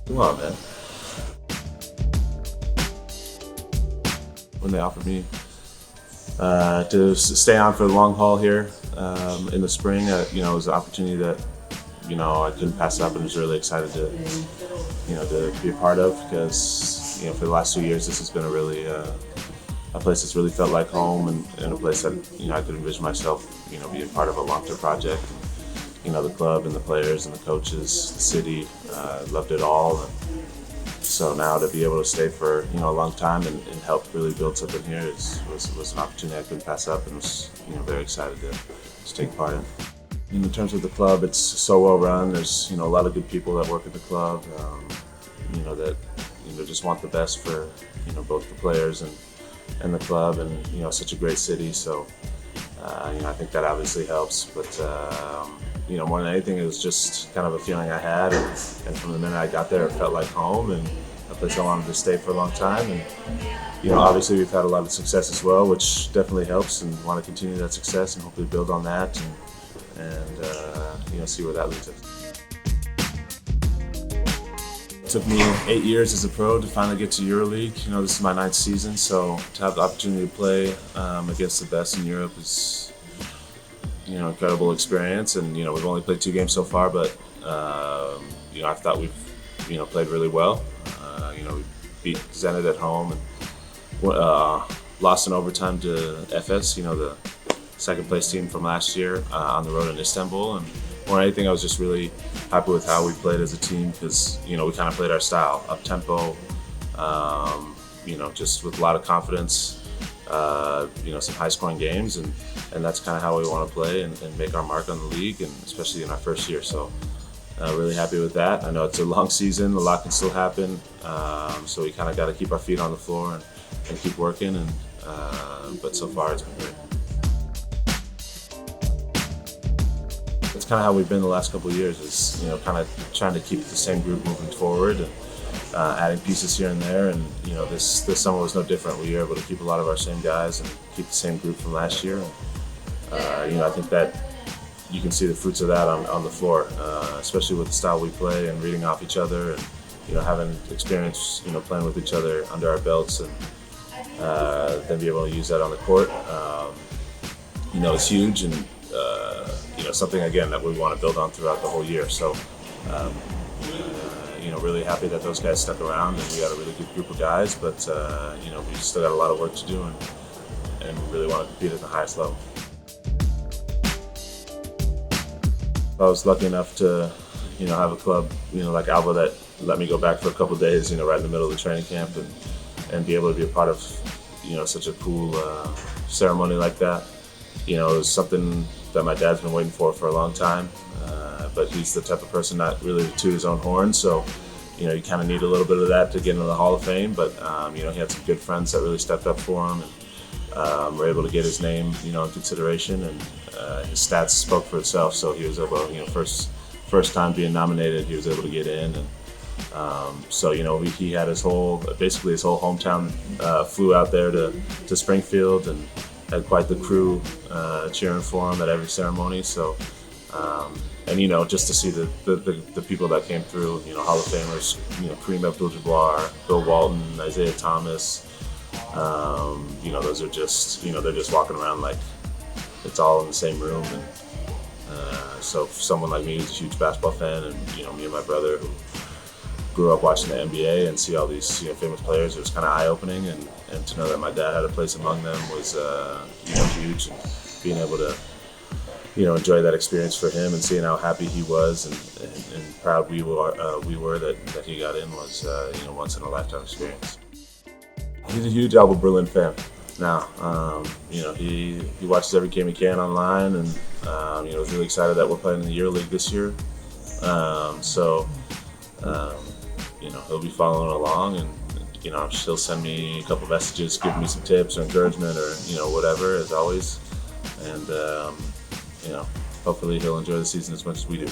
Come on, man. When they offered me to stay on for the long haul here in the spring, it was an opportunity that I couldn't pass up, and was really excited to be a part of, because for the last 2 years this has been a place that's really felt like home, and a place that I could envision myself being part of a long-term project. The club and the players and the coaches, the city, loved it all. And so now to be able to stay for a long time and help really build something here was an opportunity I couldn't pass up, and was very excited to take part in. In terms of the club, it's so well run. There's a lot of good people that work at the club, that just want the best for both the players and the club, and such a great city. So I think that obviously helps, but more than anything, it was just kind of a feeling I had, and from the minute I got there, it felt like home, and a place I wanted to stay for a long time. And obviously we've had a lot of success as well, which definitely helps, and want to continue that success and hopefully build on that, and see where that leads us. It took me 8 years as a pro to finally get to EuroLeague. This is my 9th season, so to have the opportunity to play against the best in Europe is incredible experience. And we've only played 2 games so far, but I thought we've played really well. We beat Zenit at home, and lost in overtime to Efes, the second place team from last year, on the road in Istanbul. And more than anything, I was just really happy with how we played as a team, because we kind of played our style, up tempo, just with a lot of confidence, some high scoring games, and that's kind of how we want to play and make our mark on the league, and especially in our first year. So really happy with that. I know it's a long season, a lot can still happen, so we kind of got to keep our feet on the floor and keep working, but so far it's been great. That's kind of how we've been the last couple of years, is kind of trying to keep the same group moving forward, and adding pieces here and there. And this summer was no different. We were able to keep a lot of our same guys and keep the same group from last year. And I think that you can see the fruits of that on the floor, especially with the style we play, and reading off each other, and having experience playing with each other under our belts, and then be able to use that on the court. It's huge, and something again that we want to build on throughout the whole year. So really happy that those guys stuck around, and we got a really good group of guys, but we still got a lot of work to do, and we really want to compete at the highest level. I was lucky enough to have a club like ALBA that let me go back for a couple of days, right in the middle of the training camp, and be able to be a part of such a cool ceremony like that. It was something that my dad's been waiting for a long time, but he's the type of person not really to toot his own horn, so you kind of need a little bit of that to get into the Hall of Fame. But he had some good friends that really stepped up for him, and were able to get his name in consideration, and his stats spoke for itself. So he was able, first time being nominated, he was able to get in, and so he had basically his whole hometown flew out there to Springfield, and had quite the crew cheering for him at every ceremony. So and just to see the people that came through, Hall of Famers, Kareem Abdul-Jabbar, Bill Walton, Isaiah Thomas, those are just they're just walking around like it's all in the same room. And so for someone like me who's a huge basketball fan, and me and my brother who grew up watching the NBA, and see all these famous players, it was kind of eye-opening, and to know that my dad had a place among them was huge, and being able to enjoy that experience for him, and seeing how happy he was, and proud we were that he got in, was once in a lifetime experience. He's a huge ALBA Berlin fan now. He watches every game he can online, and was really excited that we're playing in the EuroLeague this year. He'll be following along, and he'll send me a couple messages, giving me some tips or encouragement, or whatever, as always. And hopefully he'll enjoy the season as much as we do.